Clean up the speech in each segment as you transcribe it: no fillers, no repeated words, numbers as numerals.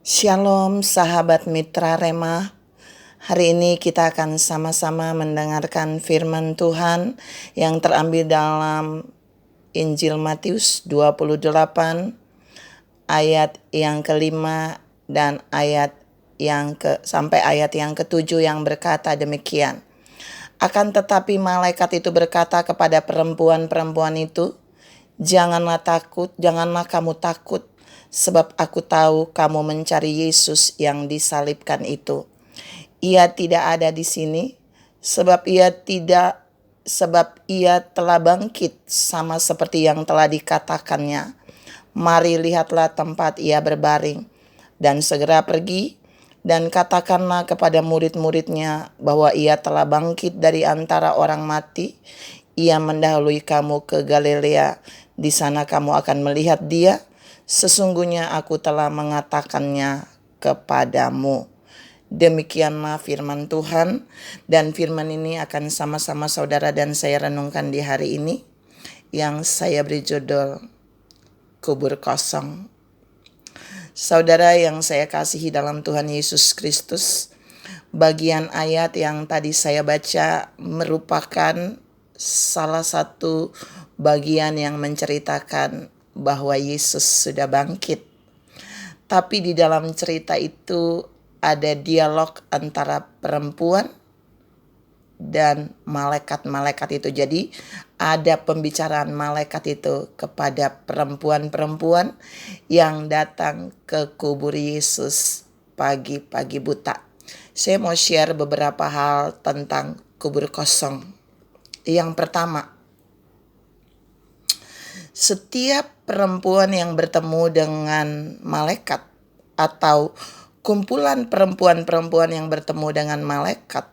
Shalom sahabat mitra Rema. Hari ini kita akan sama-sama mendengarkan firman Tuhan yang terambil dalam Injil Matius 28 ayat yang kelima dan sampai ayat yang ketujuh yang berkata demikian. Akan tetapi malaikat itu berkata kepada perempuan-perempuan itu, janganlah kamu takut, sebab aku tahu kamu mencari Yesus yang disalibkan itu. Ia tidak ada di sini, sebab ia telah bangkit sama seperti yang telah dikatakannya. Mari lihatlah tempat ia berbaring, dan segera pergi dan katakanlah kepada murid-muridnya bahwa ia telah bangkit dari antara orang mati. Ia mendahului kamu ke Galilea, di sana kamu akan melihat dia. Sesungguhnya aku telah mengatakannya kepadamu. Demikianlah firman Tuhan, dan firman ini akan sama-sama saudara dan saya renungkan di hari ini, yang saya beri judul Kubur Kosong. Saudara yang saya kasihi dalam Tuhan Yesus Kristus, bagian ayat yang tadi saya baca merupakan salah satu bagian yang menceritakan bahwa Yesus sudah bangkit. Tapi di dalam cerita itu ada dialog antara perempuan dan malaikat-malaikat itu. Jadi ada pembicaraan malaikat itu kepada perempuan-perempuan yang datang ke kubur Yesus pagi-pagi buta. Saya mau share beberapa hal tentang kubur kosong. Yang pertama, setiap perempuan yang bertemu dengan malaikat atau kumpulan perempuan-perempuan yang bertemu dengan malaikat,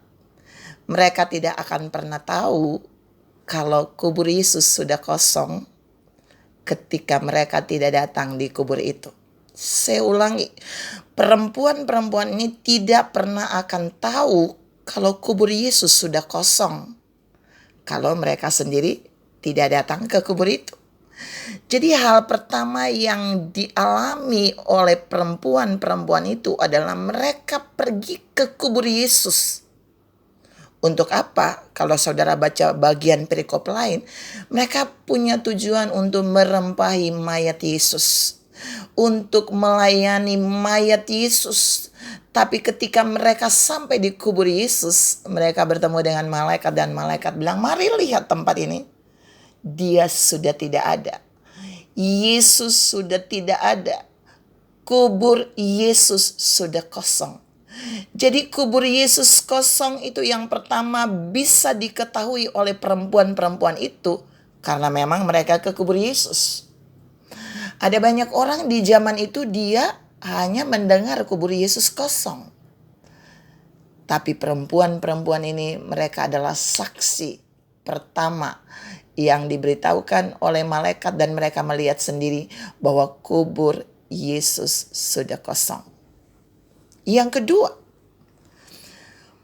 mereka tidak akan pernah tahu kalau kubur Yesus sudah kosong ketika mereka tidak datang di kubur itu. Saya ulangi, perempuan-perempuan ini tidak pernah akan tahu kalau kubur Yesus sudah kosong kalau mereka sendiri tidak datang ke kubur itu. Jadi hal pertama yang dialami oleh perempuan-perempuan itu adalah mereka pergi ke kubur Yesus. Untuk apa? Kalau saudara baca bagian perikop lain, mereka punya tujuan untuk merempahi mayat Yesus, untuk melayani mayat Yesus. Tapi ketika mereka sampai di kubur Yesus, mereka bertemu dengan malaikat dan malaikat bilang, mari lihat tempat ini. Dia sudah tidak ada. Yesus sudah tidak ada. Kubur Yesus sudah kosong. Jadi kubur Yesus kosong itu yang pertama bisa diketahui oleh perempuan-perempuan itu karena memang mereka ke kubur Yesus. Ada banyak orang di zaman itu dia hanya mendengar kubur Yesus kosong. Tapi perempuan-perempuan ini mereka adalah saksi pertama yang diberitahukan oleh malaikat dan mereka melihat sendiri bahwa kubur Yesus sudah kosong. Yang kedua,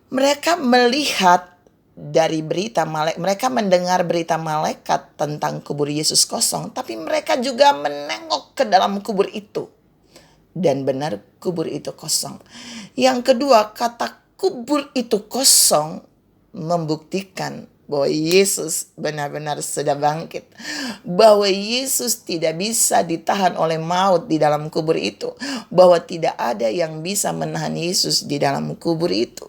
mereka melihat dari berita malaikat, mereka mendengar berita malaikat tentang kubur Yesus kosong, tapi mereka juga menengok ke dalam kubur itu. Dan benar kubur itu kosong. Yang kedua, kata kubur itu kosong membuktikan bahwa Yesus benar-benar sudah bangkit. Bahwa Yesus tidak bisa ditahan oleh maut di dalam kubur itu. Bahwa tidak ada yang bisa menahan Yesus di dalam kubur itu.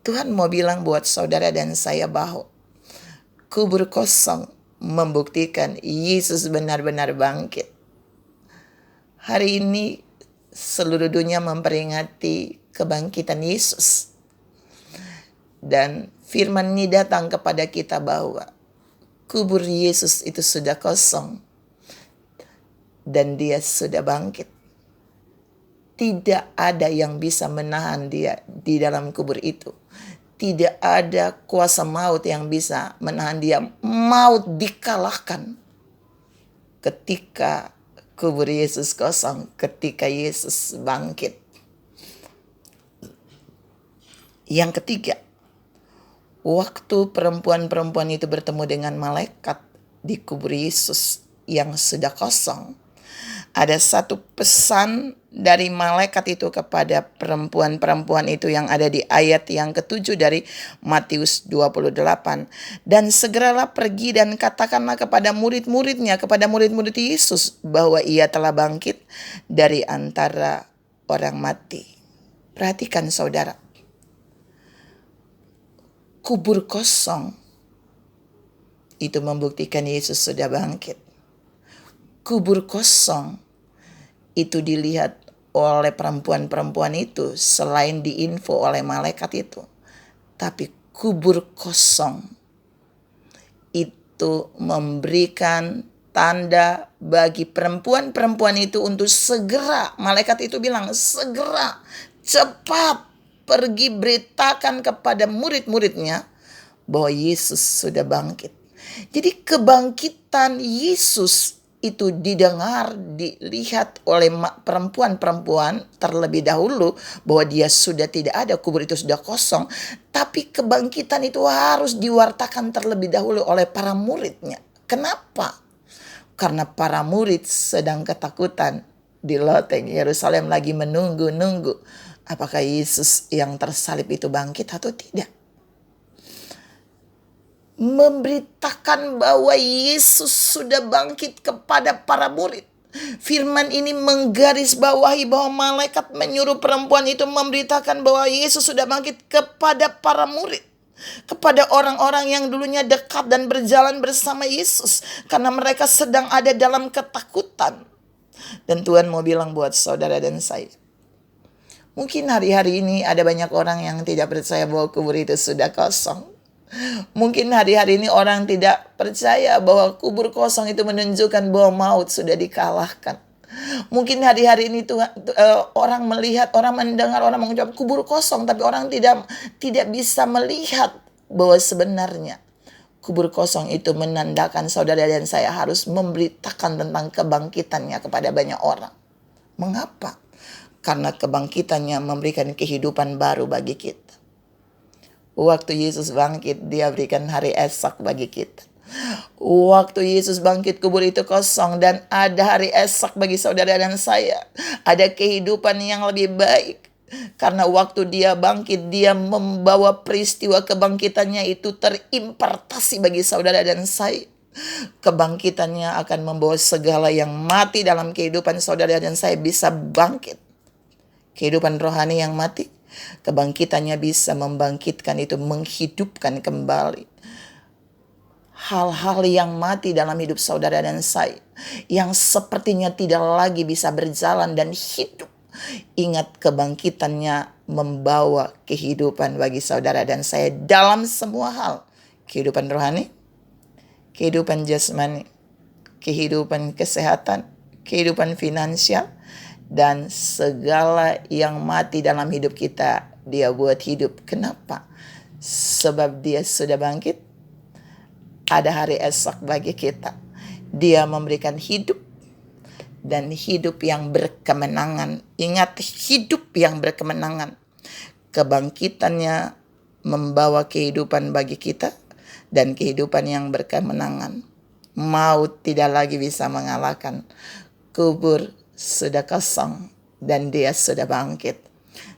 Tuhan mau bilang buat saudara dan saya bahwa kubur kosong membuktikan Yesus benar-benar bangkit. Hari ini seluruh dunia memperingati kebangkitan Yesus. Dan firman ini datang kepada kita bahwa kubur Yesus itu sudah kosong dan dia sudah bangkit. Tidak ada yang bisa menahan dia di dalam kubur itu. Tidak ada kuasa maut yang bisa menahan dia. Maut dikalahkan ketika kubur Yesus kosong, ketika Yesus bangkit. Yang ketiga, waktu perempuan-perempuan itu bertemu dengan malaikat di kubur Yesus yang sudah kosong, Ada satu pesan dari malaikat itu kepada perempuan-perempuan itu yang ada di ayat yang ke-7 dari Matius 28. Dan segeralah pergi dan katakanlah kepada murid-muridnya, kepada murid-murid Yesus, bahwa ia telah bangkit dari antara orang mati. Perhatikan saudara, kubur kosong itu membuktikan Yesus sudah bangkit. Kubur kosong itu dilihat oleh perempuan-perempuan itu selain diinfo oleh malaikat itu. Tapi kubur kosong itu memberikan tanda bagi perempuan-perempuan itu untuk segera, malaikat itu bilang, segera, cepat pergi beritakan kepada murid-muridnya bahwa Yesus sudah bangkit. Jadi kebangkitan Yesus itu didengar, dilihat oleh perempuan-perempuan terlebih dahulu bahwa dia sudah tidak ada, kubur itu sudah kosong. Tapi kebangkitan itu harus diwartakan terlebih dahulu oleh para muridnya. Kenapa? Karena para murid sedang ketakutan di loteng Yerusalem, lagi menunggu-nunggu apakah Yesus yang tersalib itu bangkit atau tidak. Memberitakan bahwa Yesus sudah bangkit kepada para murid. Firman ini menggarisbawahi bahwa malaikat menyuruh perempuan itu memberitakan bahwa Yesus sudah bangkit kepada para murid, kepada orang-orang yang dulunya dekat dan berjalan bersama Yesus, karena mereka sedang ada dalam ketakutan. Dan Tuhan mau bilang buat saudara dan saya, mungkin hari-hari ini ada banyak orang yang tidak percaya bahwa kubur itu sudah kosong. Mungkin hari-hari ini orang tidak percaya bahwa kubur kosong itu menunjukkan bahwa maut sudah dikalahkan. Mungkin hari-hari ini orang melihat, orang mendengar, orang mengucap kubur kosong, tapi orang tidak bisa melihat bahwa sebenarnya kubur kosong itu menandakan saudara dan saya harus memberitakan tentang kebangkitannya kepada banyak orang. Mengapa? Karena kebangkitannya memberikan kehidupan baru bagi kita. Waktu Yesus bangkit, dia berikan hari esok bagi kita. Waktu Yesus bangkit, kubur itu kosong dan ada hari esok bagi saudara dan saya. Ada kehidupan yang lebih baik. Karena waktu dia bangkit, dia membawa peristiwa kebangkitannya itu terimpartasi bagi saudara dan saya. Kebangkitannya akan membawa segala yang mati dalam kehidupan saudara dan saya bisa bangkit. Kehidupan rohani yang mati, kebangkitannya bisa membangkitkan itu, menghidupkan kembali. Hal-hal yang mati dalam hidup saudara dan saya, yang sepertinya tidak lagi bisa berjalan dan hidup. Ingat, kebangkitannya membawa kehidupan bagi saudara dan saya dalam semua hal. Kehidupan rohani, kehidupan jasmani, kehidupan kesehatan, kehidupan finansial, dan segala yang mati dalam hidup kita, dia buat hidup. Kenapa? Sebab dia sudah bangkit. Ada hari esok bagi kita. Dia memberikan hidup, dan hidup yang berkemenangan. Ingat, hidup yang berkemenangan. Kebangkitannya membawa kehidupan bagi kita, dan kehidupan yang berkemenangan. Maut tidak lagi bisa mengalahkan. Kubur sudah kosong dan dia sudah bangkit.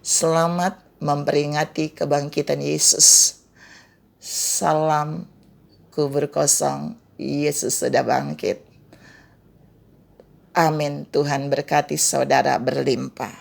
Selamat memperingati kebangkitan Yesus. Salam kubur kosong, Yesus sudah bangkit. Amin. Tuhan berkati saudara berlimpah.